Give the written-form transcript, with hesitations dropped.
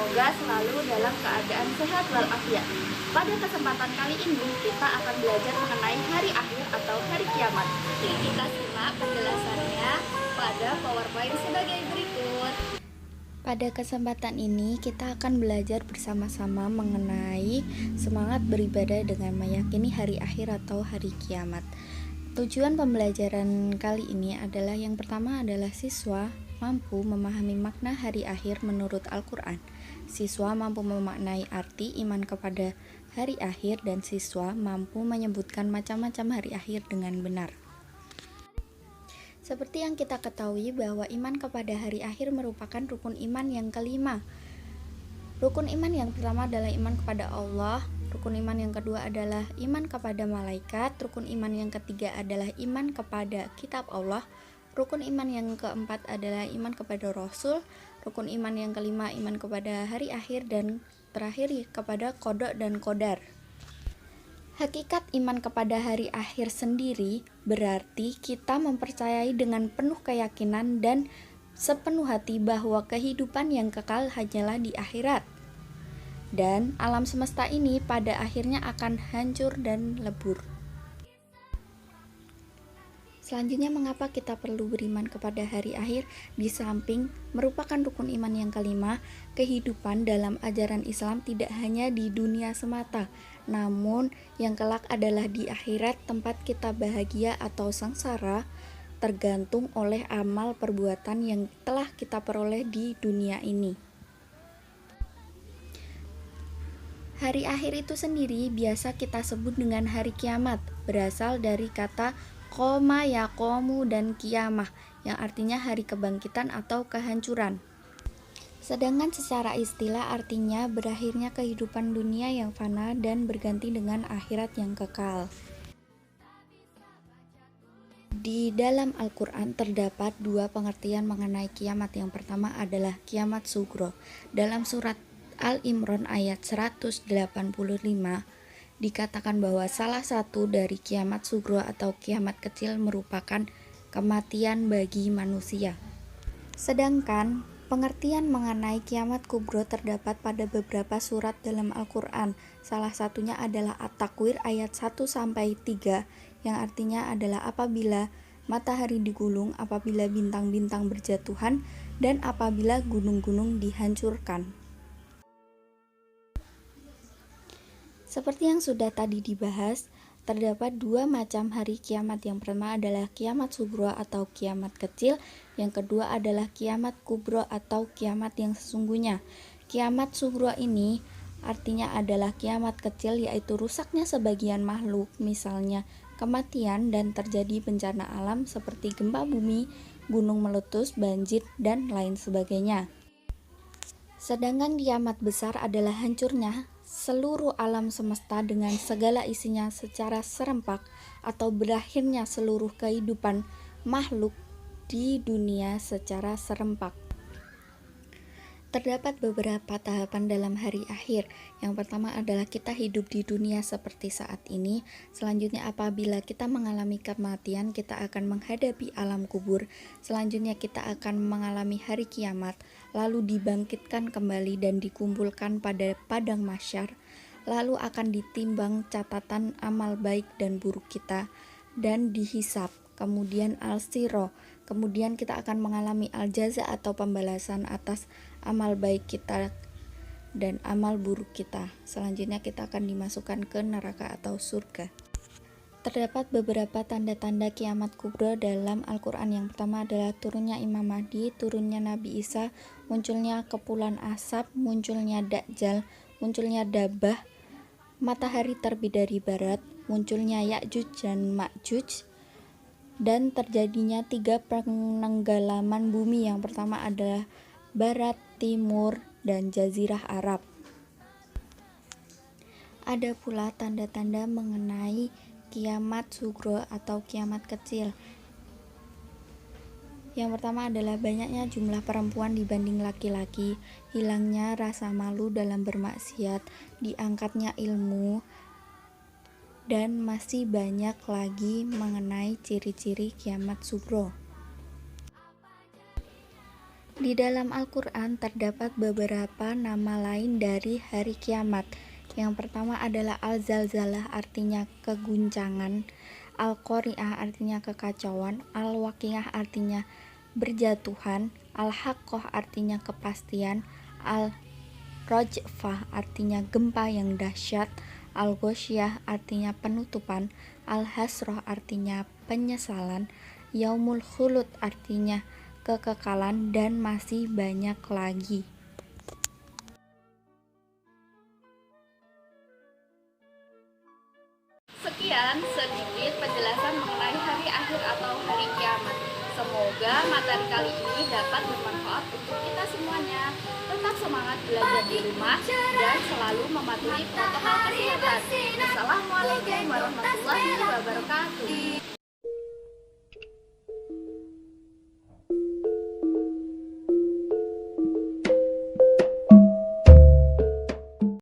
semoga selalu dalam keadaan sehat walafiat. Pada kesempatan kali ini kita akan belajar mengenai hari akhir atau hari kiamat. Kita simak penjelasannya pada PowerPoint sebagai berikut. Pada kesempatan ini kita akan belajar bersama-sama mengenai semangat beribadah dengan meyakini hari akhir atau hari kiamat. Tujuan pembelajaran kali ini adalah yang pertama adalah siswa mampu memahami makna hari akhir menurut Al-Quran. Siswa mampu memaknai arti iman kepada hari akhir dan siswa mampu menyebutkan macam-macam hari akhir dengan benar. Seperti yang kita ketahui bahwa iman kepada hari akhir merupakan rukun iman yang kelima. Rukun iman yang pertama adalah iman kepada Allah, rukun iman yang kedua adalah iman kepada malaikat, rukun iman yang ketiga adalah iman kepada kitab Allah, rukun iman yang keempat adalah iman kepada Rasul, rukun iman yang kelima iman kepada hari akhir, dan terakhir kepada qada dan qadar. Hakikat iman kepada hari akhir sendiri berarti kita mempercayai dengan penuh keyakinan dan sepenuh hati bahwa kehidupan yang kekal hanyalah di akhirat. Dan alam semesta ini pada akhirnya akan hancur dan lebur. Selanjutnya, mengapa kita perlu beriman kepada hari akhir? Di samping merupakan rukun iman yang kelima, kehidupan dalam ajaran Islam tidak hanya di dunia semata, namun yang kelak adalah di akhirat, tempat kita bahagia atau sengsara tergantung oleh amal perbuatan yang telah kita peroleh di dunia ini. Hari akhir itu sendiri biasa kita sebut dengan hari kiamat, berasal dari kata qoma yaqumu dan kiamah, yang artinya hari kebangkitan atau kehancuran. Sedangkan secara istilah artinya berakhirnya kehidupan dunia yang fana dan berganti dengan akhirat yang kekal. Di dalam Al-Quran terdapat dua pengertian mengenai kiamat. Yang pertama adalah kiamat sugro. Dalam surat Al-Imran ayat 185 dikatakan bahwa salah satu dari kiamat sugro atau kiamat kecil merupakan kematian bagi manusia. Sedangkan pengertian mengenai kiamat kubro terdapat pada beberapa surat dalam Al-Quran. Salah satunya adalah At-Takwir ayat 1-3 yang artinya adalah apabila matahari digulung, apabila bintang-bintang berjatuhan, dan apabila gunung-gunung dihancurkan. Seperti yang sudah tadi dibahas, terdapat dua macam hari kiamat. Yang pertama adalah kiamat sugro atau kiamat kecil, yang kedua adalah kiamat kubro atau kiamat yang sesungguhnya. Kiamat sugro ini artinya adalah kiamat kecil, yaitu rusaknya sebagian makhluk, misalnya kematian dan terjadi bencana alam seperti gempa bumi, gunung meletus, banjir, dan lain sebagainya. Sedangkan kiamat besar adalah hancurnya seluruh alam semesta dengan segala isinya secara serempak, atau berakhirnya seluruh kehidupan makhluk di dunia secara serempak. Terdapat beberapa tahapan dalam hari akhir. Yang pertama adalah kita hidup di dunia seperti saat ini. Selanjutnya apabila kita mengalami kematian, kita akan menghadapi alam kubur. Selanjutnya kita akan mengalami hari kiamat, lalu dibangkitkan kembali dan dikumpulkan pada padang mahsyar. Lalu akan ditimbang catatan amal baik dan buruk kita dan dihisab. Kemudian al-siro. Kemudian kita akan mengalami al-jaza atau pembalasan atas amal baik kita dan amal buruk kita. Selanjutnya kita akan dimasukkan ke neraka atau surga. Terdapat beberapa tanda-tanda kiamat kubro dalam Al-Quran. Yang pertama adalah turunnya Imam Mahdi, turunnya Nabi Isa, munculnya kepulan asap, munculnya Dajjal, munculnya Dabah, matahari terbit dari barat, munculnya Ya'juj dan Ma'juj, dan terjadinya 3 penenggalaman bumi. Yang pertama adalah barat, timur, dan jazirah Arab. Ada pula tanda-tanda mengenai kiamat sugro atau kiamat kecil. Yang pertama adalah banyaknya jumlah perempuan dibanding laki-laki, hilangnya rasa malu dalam bermaksiat, diangkatnya ilmu, dan masih banyak lagi mengenai ciri-ciri kiamat sugro. Di dalam Al-Quran terdapat beberapa nama lain dari hari kiamat. Yang pertama adalah Al-Zalzalah, artinya keguncangan. Al-Qari'ah artinya kekacauan. Al-Waqi'ah artinya berjatuhan. Al-Haqqah artinya kepastian. Al-Rajfah artinya gempa yang dahsyat. Al-Ghosyah artinya penutupan. Al-Hasroh artinya penyesalan. Yaumul Khulud artinya kekekalan, dan masih banyak lagi. Sekian sedikit penjelasan mengenai hari akhir atau hari kiamat. Semoga materi kali ini dapat bermanfaat untuk kita semuanya. Tetap semangat belajar di rumah dan selalu mematuhi protokol kesehatan. Assalamualaikum warahmatullahi wabarakatuh.